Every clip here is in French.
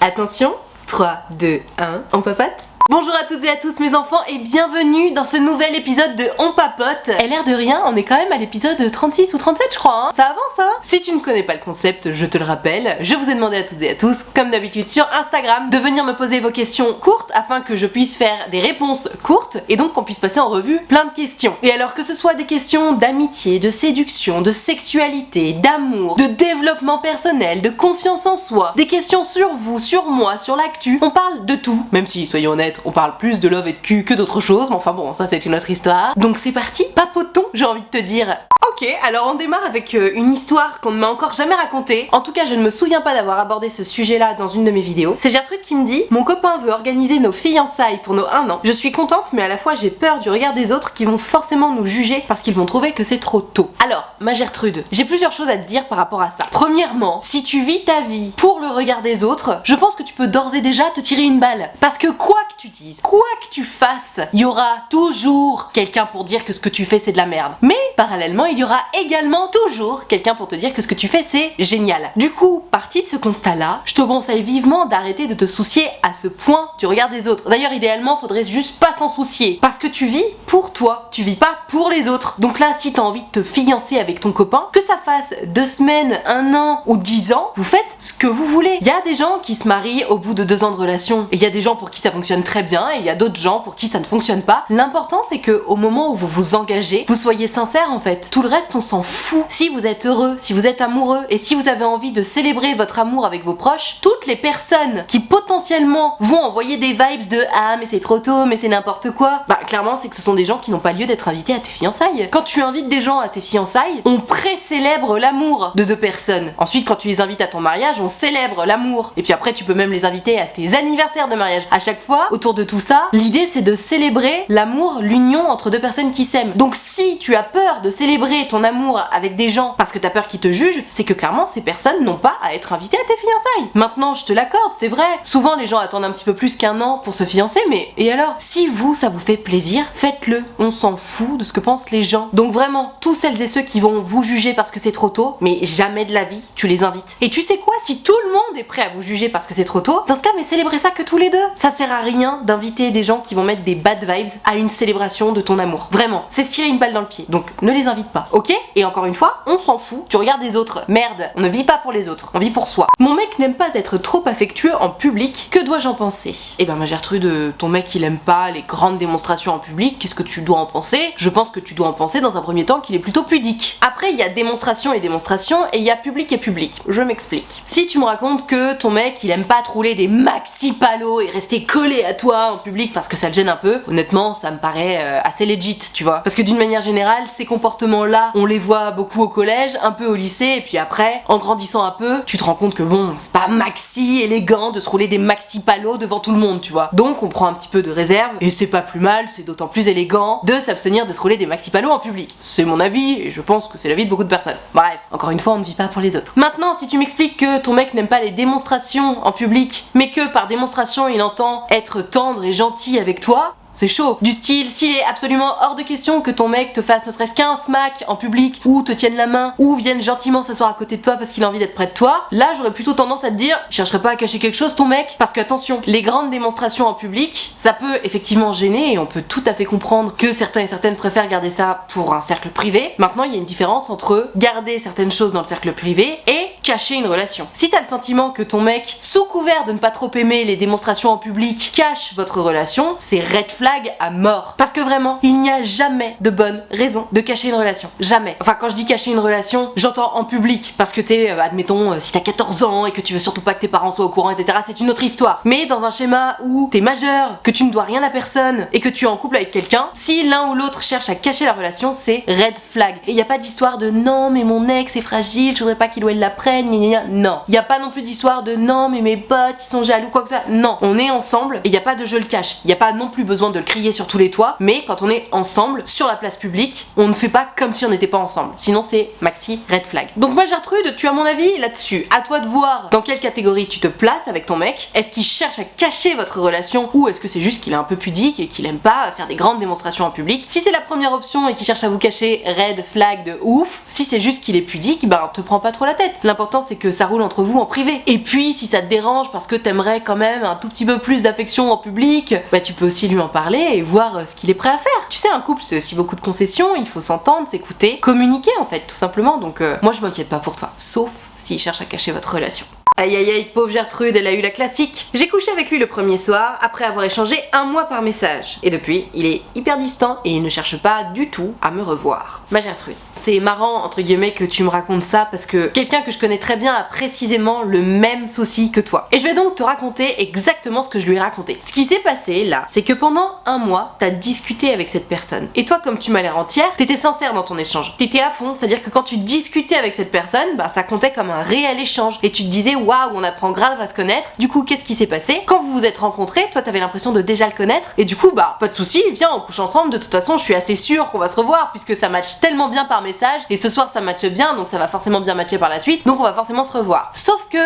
Attention, 3, 2, 1, on papote. Bonjour à toutes et à tous mes enfants et bienvenue dans ce nouvel épisode de On Papote. Et l'air de rien, on est quand même à l'épisode 36 ou 37 je crois, hein. Ça avance hein. Si tu ne connais pas le concept, je te le rappelle, je vous ai demandé à toutes et à tous, comme d'habitude sur Instagram, de venir me poser vos questions courtes afin que je puisse faire des réponses courtes et donc qu'on puisse passer en revue plein de questions. Et alors que ce soit des questions d'amitié, de séduction, de sexualité, d'amour, de développement personnel, de confiance en soi, des questions sur vous, sur moi, sur l'actu, on parle de tout, même si soyons honnêtes, on parle plus de love et de cul que d'autres choses, mais enfin bon, ça c'est une autre histoire. Donc c'est parti, papotons, j'ai envie de te dire. Ok, alors on démarre avec une histoire qu'on ne m'a encore jamais racontée. En tout cas, je ne me souviens pas d'avoir abordé ce sujet-là dans une de mes vidéos. C'est Gertrude qui me dit « Mon copain veut organiser nos fiançailles pour nos 1 an. Je suis contente, mais à la fois j'ai peur du regard des autres qui vont forcément nous juger parce qu'ils vont trouver que c'est trop tôt. » Alors, ma Gertrude, j'ai plusieurs choses à te dire par rapport à ça. Premièrement, si tu vis ta vie pour le regard des autres, je pense que tu peux d'ores et déjà te tirer une balle. Parce que quoi que tu dises, quoi que tu fasses, il y aura toujours quelqu'un pour dire que ce que tu fais c'est de la merde. Mais parallèlement, il y aura également toujours quelqu'un pour te dire que ce que tu fais c'est génial. Du coup, parti de ce constat-là, je te conseille vivement d'arrêter de te soucier à ce point du regard des autres. D'ailleurs, idéalement, faudrait juste pas s'en soucier. Parce que tu vis pour toi, tu vis pas pour les autres. Donc là, si t'as envie de te fiancer avec ton copain, que ça fasse 2 semaines, 1 an ou 10 ans, vous faites ce que vous voulez. Il y a des gens qui se marient au bout de 2 ans de relation. Et il y a des gens pour qui ça fonctionne très bien et il y a d'autres gens pour qui ça ne fonctionne pas. L'important c'est que au moment où vous vous engagez, vous soyez sincère en fait. Tout le reste on s'en fout. Si vous êtes heureux, si vous êtes amoureux et si vous avez envie de célébrer votre amour avec vos proches, toutes les personnes qui potentiellement vont envoyer des vibes de ah mais c'est trop tôt, mais c'est n'importe quoi, bah clairement c'est que ce sont des gens qui n'ont pas lieu d'être invités à tes fiançailles. Quand tu invites des gens à tes fiançailles, on pré-célèbre l'amour de 2 personnes. Ensuite quand tu les invites à ton mariage, on célèbre l'amour. Et puis après tu peux même les inviter à tes anniversaires de mariage. À chaque fois, autour de tout ça, l'idée c'est de célébrer l'amour, l'union entre 2 personnes qui s'aiment. Donc si tu as peur de célébrer ton amour avec des gens parce que t'as peur qu'ils te jugent, c'est que clairement ces personnes n'ont pas à être invitées à tes fiançailles. Maintenant je te l'accorde, c'est vrai, souvent les gens attendent un petit peu plus qu'1 an pour se fiancer, mais et alors? Si vous ça vous fait plaisir, faites-le, on s'en fout de ce que pensent les gens. Donc vraiment, tous celles et ceux qui vont vous juger parce que c'est trop tôt, mais jamais de la vie, tu les invites. Et tu sais quoi, si tout le monde est prêt à vous juger parce que c'est trop tôt, dans ce cas mais célébrez ça que tous les 2. Ça sert à rien d'inviter des gens qui vont mettre des bad vibes à une célébration de ton amour. Vraiment, c'est se tirer une balle dans le pied. Donc ne les invite pas, ok? Et encore une fois, on s'en fout, tu regardes les autres. Merde, on ne vit pas pour les autres, on vit pour soi. Mon mec n'aime pas être trop affectueux en public, que dois-je en penser? Eh ben ma Gertrude, ton mec il aime pas les grandes démonstrations en public, qu'est-ce que tu dois en penser? Je pense que tu dois en penser dans un premier temps qu'il est plutôt pudique. Après il y a démonstration et démonstration, et il y a public et public. Je m'explique. Si tu me racontes que ton mec il aime pas te rouler des maxi palos et rester collé à toi en public parce que ça le gêne un peu, honnêtement ça me paraît assez legit, tu vois. Parce que d'une manière générale, ces comportements-là, on les voit beaucoup au collège, un peu au lycée, et puis après, en grandissant un peu, tu te rends compte que bon, c'est pas maxi élégant de se rouler des maxi palos devant tout le monde, tu vois. Donc on prend un petit peu de réserve, et c'est pas plus mal, c'est d'autant plus élégant de s'abstenir de se rouler des maxi palos en public. C'est mon avis, et je pense que c'est l'avis de beaucoup de personnes. Bref, encore une fois, on ne vit pas pour les autres. Maintenant, si tu m'expliques que ton mec n'aime pas les démonstrations en public, mais que par démonstration il entend être tendre et gentil avec toi, c'est chaud. Du style, s'il est absolument hors de question que ton mec te fasse ne serait-ce qu'un smack en public, ou te tienne la main, ou vienne gentiment s'asseoir à côté de toi parce qu'il a envie d'être près de toi, là j'aurais plutôt tendance à te dire, il chercherait pas à cacher quelque chose ton mec, parce que attention, les grandes démonstrations en public, ça peut effectivement gêner et on peut tout à fait comprendre que certains et certaines préfèrent garder ça pour un cercle privé. Maintenant il y a une différence entre garder certaines choses dans le cercle privé et cacher une relation. Si t'as le sentiment que ton mec, sous couvert de ne pas trop aimer les démonstrations en public, cache votre relation, c'est red flag à mort. Parce que vraiment, il n'y a jamais de bonne raison de cacher une relation. Jamais. Enfin, quand je dis cacher une relation, j'entends en public. Parce que t'es, admettons, si t'as 14 ans et que tu veux surtout pas que tes parents soient au courant, etc., c'est une autre histoire. Mais dans un schéma où t'es majeur, que tu ne dois rien à personne et que tu es en couple avec quelqu'un, si l'un ou l'autre cherche à cacher la relation, c'est red flag. Et il n'y a pas d'histoire de non, mais mon ex est fragile, je voudrais pas qu'il ou elle la prenne, gna gna gna. Non. Il n'y a pas non plus d'histoire de non, mais mes potes ils sont jaloux, quoi que ça. Non. On est ensemble et il n'y a pas de je le cache. Il n'y a pas non plus besoin besoin de le crier sur tous les toits, mais quand on est ensemble, sur la place publique, on ne fait pas comme si on n'était pas ensemble. Sinon c'est maxi red flag. Donc moi Gertrude, tu as mon avis là-dessus. À toi de voir dans quelle catégorie tu te places avec ton mec. Est-ce qu'il cherche à cacher votre relation ou est-ce que c'est juste qu'il est un peu pudique et qu'il aime pas faire des grandes démonstrations en public? Si c'est la première option et qu'il cherche à vous cacher, red flag de ouf. Si c'est juste qu'il est pudique, ben te prends pas trop la tête. L'important c'est que ça roule entre vous en privé. Et puis si ça te dérange parce que t'aimerais quand même un tout petit peu plus d'affection en public, bah tu peux aussi lui en parler et voir ce qu'il est prêt à faire. Tu sais, un couple c'est aussi beaucoup de concessions, il faut s'entendre, s'écouter, communiquer en fait tout simplement. Donc moi je m'inquiète pas pour toi, sauf s'il cherche à cacher votre relation. Aïe aïe aïe, pauvre Gertrude, elle a eu la classique. J'ai couché avec lui le premier soir, après avoir échangé 1 mois par message. Et depuis, il est hyper distant et il ne cherche pas du tout à me revoir. Ma Gertrude, c'est marrant entre guillemets que tu me racontes ça parce que quelqu'un que je connais très bien a précisément le même souci que toi. Et je vais donc te raconter exactement ce que je lui ai raconté. Ce qui s'est passé là, c'est que pendant 1 mois, t'as discuté avec cette personne. Et toi, comme tu m'as l'air entière, t'étais sincère dans ton échange. T'étais à fond, c'est-à-dire que quand tu discutais avec cette personne, bah ça comptait comme un réel échange. Et tu te disais waouh, on apprend grave à se connaître. Du coup, qu'est-ce qui s'est passé? Quand vous vous êtes rencontrés, toi t'avais l'impression de déjà le connaître. Et du coup, bah pas de souci, viens, on couche ensemble. De toute façon, je suis assez sûre qu'on va se revoir puisque ça match tellement bien par message. Et ce soir, ça matche bien, donc ça va forcément bien matcher par la suite. Donc on va forcément se revoir. Sauf que,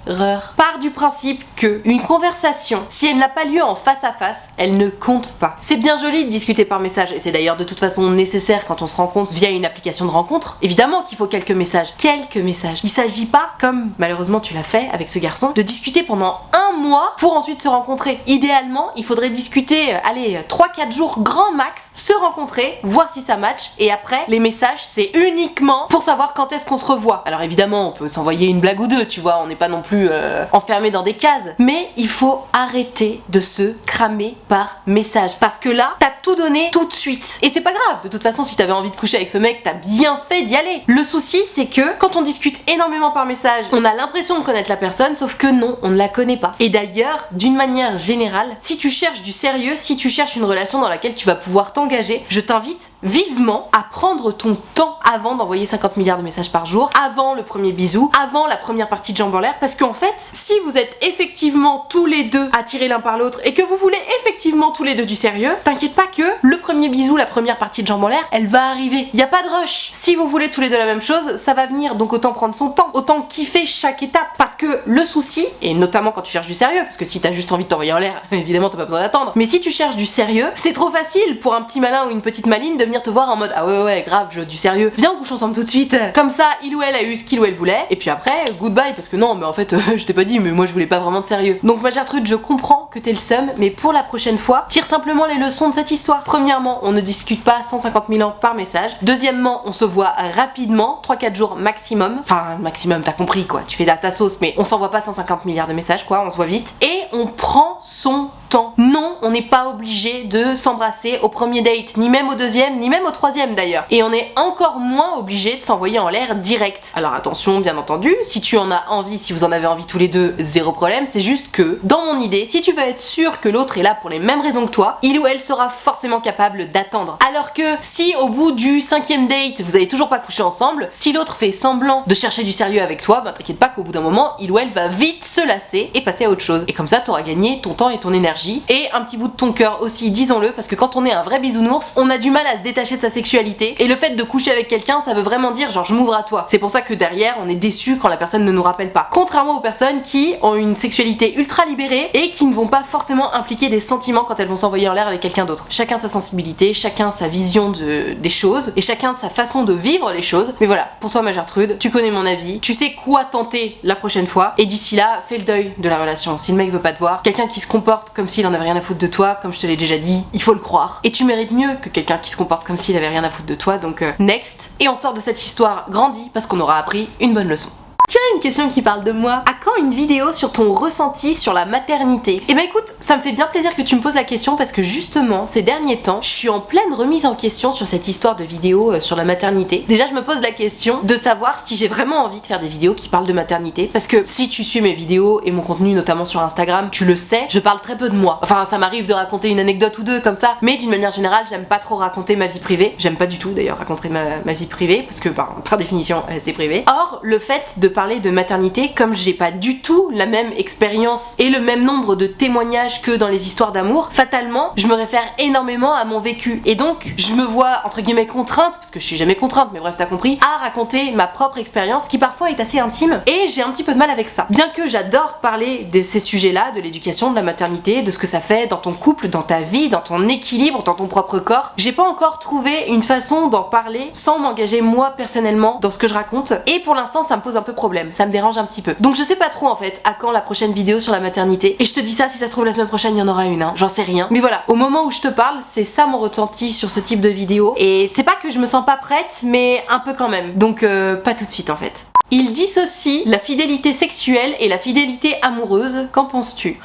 erreur. Part du principe que une conversation, si elle n'a pas lieu en face à face, elle ne compte pas. C'est bien joli de discuter par message et c'est d'ailleurs de toute façon nécessaire quand on se rencontre via une application de rencontre. Évidemment qu'il faut quelques messages. Quelques messages. Il s'agit pas, comme malheureusement tu l'as fait avec ce garçon, de discuter pendant 1 mois pour ensuite se rencontrer. Idéalement, il faudrait discuter, allez, 3-4 jours grand max, se rencontrer, voir si ça match et après, les messages, c'est uniquement pour savoir quand est-ce qu'on se revoit. Alors évidemment, on peut s'envoyer une blague ou deux, tu vois, on n'est pas non plus enfermé dans des cases, mais il faut arrêter de se cramer par message parce que là, t'as tout donné tout de suite. Et c'est pas grave, de toute façon, si t'avais envie de coucher avec ce mec, t'as bien fait d'y aller. Le souci, c'est que quand on discute énormément par message, on a l'impression de connaître la personne, sauf que non, on ne la connaît pas. Et d'ailleurs, d'une manière générale, si tu cherches du sérieux, si tu cherches une relation dans laquelle tu vas pouvoir t'engager, je t'invite vivement à prendre ton temps avant d'envoyer 50 milliards de messages par jour, avant le premier bisou, avant la première partie de jambes en l'air, parce qu'en fait, si vous êtes effectivement tous les deux attirés l'un par l'autre et que vous voulez effectivement tous les deux du sérieux, t'inquiète pas que le premier bisou, la première partie de jambes en l'air, elle va arriver. Y a pas de rush. Si vous voulez tous les deux la même chose, ça va venir, donc autant prendre son temps, autant kiffer chaque étape, parce que le souci, et notamment quand tu cherches du sérieux, parce que si t'as juste envie de t'envoyer en l'air, évidemment t'as pas besoin d'attendre, mais si tu cherches du sérieux, c'est trop facile pour un petit malin ou une petite maline de venir te voir en mode ah ouais grave, je veux du sérieux, viens on couche ensemble tout de suite, comme ça il ou elle a eu ce qu'il ou elle voulait, et puis après goodbye, parce que non mais en fait je t'ai pas dit, mais moi je voulais pas vraiment de sérieux. Donc ma Gertrude, je comprends que t'aies le seum, mais pour la prochaine fois, tire simplement les leçons de cette histoire. Premièrement, on ne discute pas 150 000 ans par message. Deuxièmement, on se voit rapidement, 3-4 jours maximum, enfin maximum t'as compris quoi, tu fais ta sauce, mais on s'envoie pas 150 milliards de messages quoi, on se voit vite, et on prend son temps. Non, on n'est pas obligé de s'embrasser au premier date, ni même au deuxième, ni même au troisième d'ailleurs. Et on est encore moins obligé de s'envoyer en l'air direct. Alors attention, bien entendu, si tu en as envie, si vous en avez envie tous les deux, zéro problème, c'est juste que, dans mon idée, si tu veux être sûr que l'autre est là pour les mêmes raisons que toi, il ou elle sera forcément capable d'attendre. Alors que si au bout du 5e date, vous avez toujours pas couché ensemble, si l'autre fait semblant de chercher du sérieux avec toi, bah t'inquiète pas qu'au bout d'un moment, il ou elle va vite se lasser et passer à autre chose. Et comme ça, t'auras gagné ton temps et ton énergie. Et un petit bout de ton cœur aussi, disons-le, parce que quand on est un vrai bisounours, on a du mal à se détacher de sa sexualité, et le fait de coucher avec quelqu'un, ça veut vraiment dire genre je m'ouvre à toi. C'est pour ça que derrière, on est déçu quand la personne ne nous rappelle pas. Contrairement aux personnes qui ont une sexualité ultra libérée et qui ne vont pas forcément impliquer des sentiments quand elles vont s'envoyer en l'air avec quelqu'un d'autre. Chacun sa sensibilité, chacun sa vision des choses, et chacun sa façon de vivre les choses. Mais voilà, pour toi ma Gertrude, tu connais mon avis, tu sais quoi tenter la prochaine fois, et d'ici là, fais le deuil de la relation. Si le mec veut pas te voir, quelqu'un qui se comporte comme s'il en avait rien à foutre de toi, comme je te l'ai déjà dit, il faut le croire. Et tu mérites mieux que quelqu'un qui se comporte comme s'il avait rien à foutre de toi, donc next. Et on sort de cette histoire grandi parce qu'on aura appris une bonne leçon. Tiens, une question qui parle de moi. À quand une vidéo sur ton ressenti sur la maternité? Eh ben écoute, ça me fait bien plaisir que tu me poses la question parce que justement, ces derniers temps, je suis en pleine remise en question sur cette histoire de vidéo sur la maternité. Déjà, je me pose la question de savoir si j'ai vraiment envie de faire des vidéos qui parlent de maternité, parce que si tu suis mes vidéos et mon contenu, notamment sur Instagram, tu le sais, je parle très peu de moi. Enfin, ça m'arrive de raconter une anecdote ou deux comme ça, mais d'une manière générale, j'aime pas trop raconter ma vie privée. J'aime pas du tout d'ailleurs raconter ma vie privée, parce que par définition, c'est privé. Or, le fait de parler parler de maternité, comme j'ai pas du tout la même expérience et le même nombre de témoignages que dans les histoires d'amour, fatalement, je me réfère énormément à mon vécu. Et donc, je me vois, entre guillemets, contrainte, parce que je suis jamais contrainte, mais bref, t'as compris, à raconter ma propre expérience, qui parfois est assez intime, et j'ai un petit peu de mal avec ça. Bien que j'adore parler de ces sujets-là, de l'éducation, de la maternité, de ce que ça fait dans ton couple, dans ta vie, dans ton équilibre, dans ton propre corps, j'ai pas encore trouvé une façon d'en parler sans m'engager moi personnellement dans ce que je raconte, et pour l'instant ça me pose un peu problème, ça me dérange un petit peu. Donc je sais pas trop en fait à quand la prochaine vidéo sur la maternité, et je te dis ça, si ça se trouve la semaine prochaine il y en aura une, hein, j'en sais rien. Mais voilà, au moment où je te parle, c'est ça mon ressenti sur ce type de vidéo, et c'est pas que je me sens pas prête, mais un peu quand même, donc pas tout de suite en fait. Il dissocie la fidélité sexuelle et la fidélité amoureuse, qu'en penses-tu ?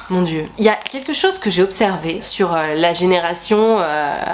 Mon Dieu. Il y a quelque chose que j'ai observé sur la génération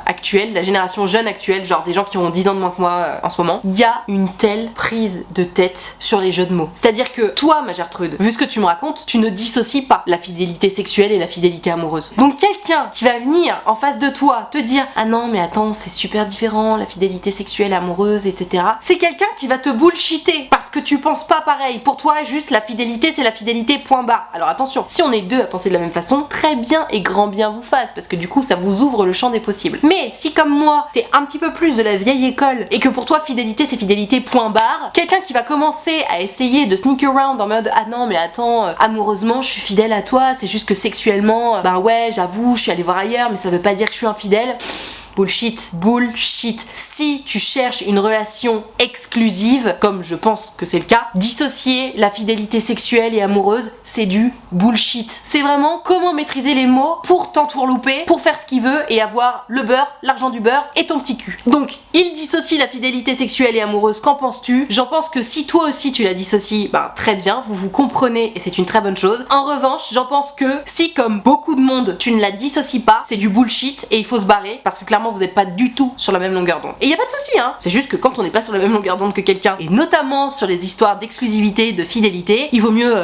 actuelle, la génération jeune actuelle, genre des gens qui ont 10 ans de moins que moi en ce moment. Il y a une telle prise de tête sur les jeux de mots. C'est-à-dire que toi, ma Gertrude, vu ce que tu me racontes, tu ne dissocies pas la fidélité sexuelle et la fidélité amoureuse. Donc quelqu'un qui va venir en face de toi te dire « Ah non, mais attends, c'est super différent, la fidélité sexuelle, amoureuse, etc. » C'est quelqu'un qui va te bullshiter parce que tu penses pas pareil. Pour toi, juste la fidélité, c'est la fidélité, point barre. Alors attention, si on est deux à penser de la même façon, très bien et grand bien vous fasse, parce que du coup ça vous ouvre le champ des possibles. Mais si comme moi t'es un petit peu plus de la vieille école et que pour toi fidélité c'est fidélité point barre, quelqu'un qui va commencer à essayer de sneak around en mode ah non mais attends, amoureusement je suis fidèle à toi, c'est juste que sexuellement bah ouais j'avoue je suis allée voir ailleurs mais ça veut pas dire que je suis infidèle. Bullshit, bullshit. Si tu cherches une relation exclusive, comme je pense que c'est le cas, dissocier la fidélité sexuelle et amoureuse, c'est du bullshit. C'est vraiment comment maîtriser les mots pour t'entourlouper, pour faire ce qu'il veut et avoir le beurre, l'argent du beurre et ton petit cul. Donc, il dissocie la fidélité sexuelle et amoureuse, qu'en penses-tu ? J'en pense que si toi aussi tu la dissocies, ben très bien, vous vous comprenez et c'est une très bonne chose. En revanche, j'en pense que si comme beaucoup de monde, tu ne la dissocies pas, c'est du bullshit et il faut se barrer parce que clairement vous n'êtes pas du tout sur la même longueur d'onde. Et y a pas de souci hein, c'est juste que quand on n'est pas sur la même longueur d'onde que quelqu'un, et notamment sur les histoires d'exclusivité, de fidélité, il vaut mieux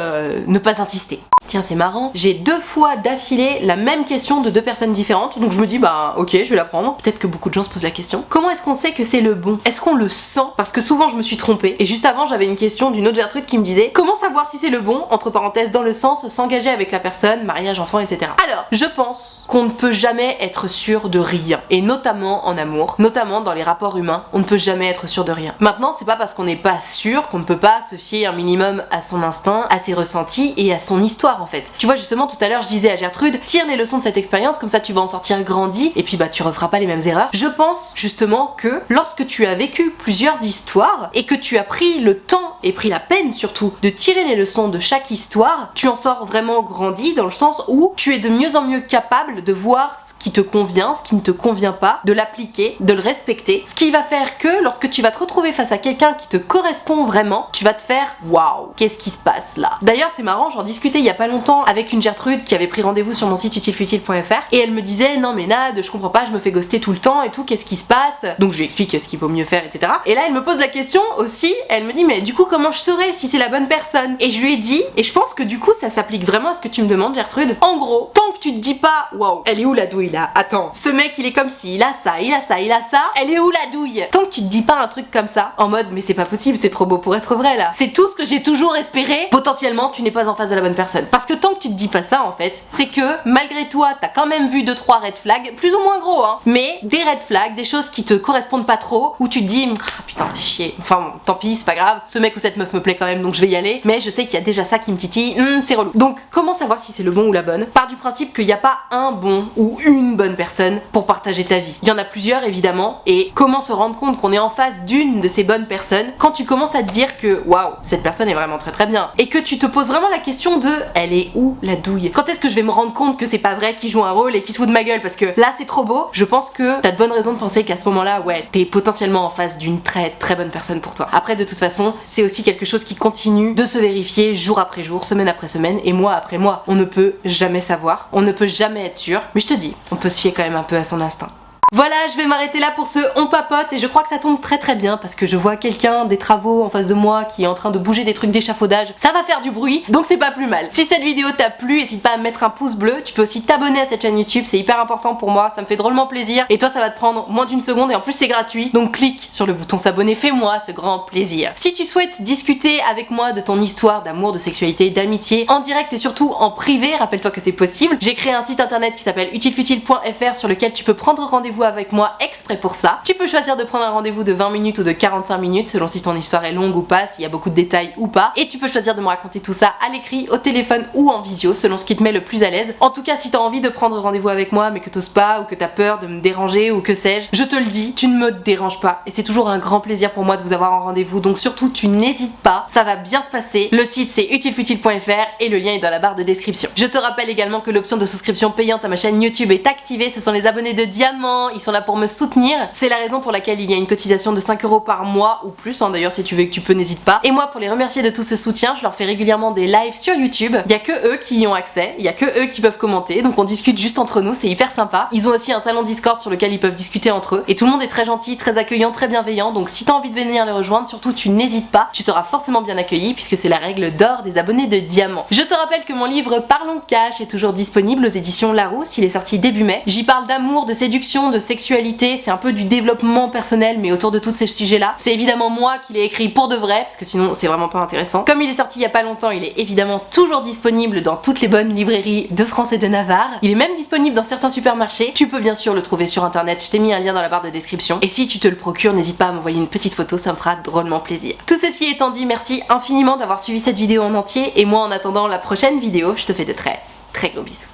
ne pas insister. Tiens c'est marrant, j'ai 2 fois d'affilée la même question de 2 personnes différentes, donc je me dis bah ok je vais la prendre, peut-être que beaucoup de gens se posent la question. Comment est-ce qu'on sait que c'est le bon ? Est-ce qu'on le sent ? Parce que souvent je me suis trompée, et juste avant j'avais une question d'une autre Gertrude qui me disait comment savoir si c'est le bon, entre parenthèses dans le sens s'engager avec la personne, mariage, enfant, etc. Alors, je pense qu'on ne peut jamais être sûr de rien, et notamment en amour, notamment dans les rapports humains, on ne peut jamais être sûr de rien. Maintenant c'est pas parce qu'on n'est pas sûr qu'on ne peut pas se fier un minimum à son instinct, à ses ressentis et à son histoire en fait. Tu vois justement tout à l'heure je disais à Gertrude, tire les leçons de cette expérience comme ça tu vas en sortir grandi et puis bah tu referas pas les mêmes erreurs. Je pense justement que lorsque tu as vécu plusieurs histoires et que tu as pris le temps et pris la peine surtout de tirer les leçons de chaque histoire, tu en sors vraiment grandi dans le sens où tu es de mieux en mieux capable de voir ce qui te convient, ce qui ne te convient pas, de l'appliquer, de le respecter, ce qui va faire que lorsque tu vas te retrouver face à quelqu'un qui te correspond vraiment, tu vas te faire waouh, qu'est-ce qui se passe là ? D'ailleurs c'est marrant, j'en discutais il y a pas longtemps avec une Gertrude qui avait pris rendez-vous sur mon site utilefutile.fr et elle me disait non mais Nad, je comprends pas, je me fais ghoster tout le temps et tout, qu'est-ce qui se passe ? Donc je lui explique ce qu'il vaut mieux faire, etc. Et là elle me pose la question aussi, elle me dit mais du coup comment je saurais si c'est la bonne personne ? Et je lui ai dit, et je pense que du coup ça s'applique vraiment à ce que tu me demandes Gertrude, en gros, tant que tu te dis pas waouh, elle est où la douille là ? Attends, ce mec il est comme ci, il a ça, il a ça, il a ça, elle est où la douille ? Tant que tu te dis pas un truc comme ça, en mode mais c'est pas possible, c'est trop beau pour être vrai là, c'est tout ce que j'ai toujours espéré, potentiellement tu n'es pas en face de la bonne personne. Parce que tant que tu te dis pas ça en fait, c'est que malgré toi t'as quand même vu 2-3 red flags, plus ou moins gros hein, mais des red flags, des choses qui te correspondent pas trop, où tu te dis ah, putain chier, enfin bon, tant pis c'est pas grave, ce mec ou cette meuf me plaît quand même donc je vais y aller, mais je sais qu'il y a déjà ça qui me titille, c'est relou. Donc comment savoir si c'est le bon ou la bonne ? Part du principe qu'il n'y a pas un bon ou une bonne personne pour partager ta vie. Il y en a plusieurs évidemment, et comment se rendre compte qu'on est en face d'une de ces bonnes personnes quand tu commences à te dire que waouh, cette personne est vraiment très très bien, et que tu te poses vraiment la question de elle est où la douille ? Quand est-ce que je vais me rendre compte que c'est pas vrai, qu'il joue un rôle et qu'il se fout de ma gueule ? Parce que là c'est trop beau, je pense que t'as de bonnes raisons de penser qu'à ce moment-là, ouais, t'es potentiellement en face d'une très très bonne personne pour toi. Après de toute façon, c'est aussi quelque chose qui continue de se vérifier jour après jour, semaine après semaine et mois après mois. On ne peut jamais savoir, on ne peut jamais être sûr, mais je te dis, on peut se fier quand même un peu à son instinct. Voilà, je vais m'arrêter là pour ce on papote et je crois que ça tombe très bien parce que je vois quelqu'un des travaux en face de moi qui est en train de bouger des trucs d'échafaudage. Ça va faire du bruit, donc c'est pas plus mal. Si cette vidéo t'a plu, n'hésite pas à mettre un pouce bleu. Tu peux aussi t'abonner à cette chaîne YouTube, c'est hyper important pour moi, ça me fait drôlement plaisir. Et toi, ça va te prendre moins d'une seconde et en plus c'est gratuit. Donc clique sur le bouton s'abonner, fais-moi ce grand plaisir. Si tu souhaites discuter avec moi de ton histoire d'amour, de sexualité, d'amitié, en direct et surtout en privé, rappelle-toi que c'est possible. J'ai créé un site internet qui s'appelle utilefutile.fr sur lequel tu peux prendre rendez-vous avec moi exprès pour ça. Tu peux choisir de prendre un rendez-vous de 20 minutes ou de 45 minutes selon si ton histoire est longue ou pas, s'il y a beaucoup de détails ou pas. Et tu peux choisir de me raconter tout ça à l'écrit, au téléphone ou en visio selon ce qui te met le plus à l'aise. En tout cas, si t'as envie de prendre rendez-vous avec moi mais que t'oses pas ou que t'as peur de me déranger ou que sais-je, je te le dis, tu ne me déranges pas et c'est toujours un grand plaisir pour moi de vous avoir en rendez-vous. Donc surtout, tu n'hésites pas, ça va bien se passer. Le site c'est utilefutile.fr et le lien est dans la barre de description. Je te rappelle également que l'option de souscription payante à ma chaîne YouTube est activée. Ce sont les abonnés de diamant, ils sont là pour me soutenir. C'est la raison pour laquelle il y a une cotisation de 5 € par mois ou plus, hein. D'ailleurs si tu veux que tu peux, n'hésite pas. Et moi, pour les remercier de tout ce soutien, je leur fais régulièrement des lives sur YouTube. Il y a que eux qui y ont accès, il y a que eux qui peuvent commenter, donc on discute juste entre nous, c'est hyper sympa. Ils ont aussi un salon Discord sur lequel ils peuvent discuter entre eux et tout le monde est très gentil, très accueillant, très bienveillant. Donc si t'as envie de venir les rejoindre, surtout tu n'hésites pas, tu seras forcément bien accueilli puisque c'est la règle d'or des abonnés de diamant. Je te rappelle que mon livre Parlons Cash est toujours disponible aux éditions Larousse, il est sorti début mai. J'y parle d'amour, de séduction, de sexualité, c'est un peu du développement personnel mais autour de tous ces sujets-là. C'est évidemment moi qui l'ai écrit pour de vrai parce que sinon c'est vraiment pas intéressant. Comme il est sorti il y a pas longtemps, il est évidemment toujours disponible dans toutes les bonnes librairies de France et de Navarre. Il est même disponible dans certains supermarchés. Tu peux bien sûr le trouver sur internet, je t'ai mis un lien dans la barre de description. Et si tu te le procures, n'hésite pas à m'envoyer une petite photo, ça me fera drôlement plaisir. Tout ceci étant dit, merci infiniment d'avoir suivi cette vidéo en entier et moi en attendant la prochaine vidéo, je te fais de très gros bisous.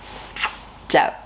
Ciao.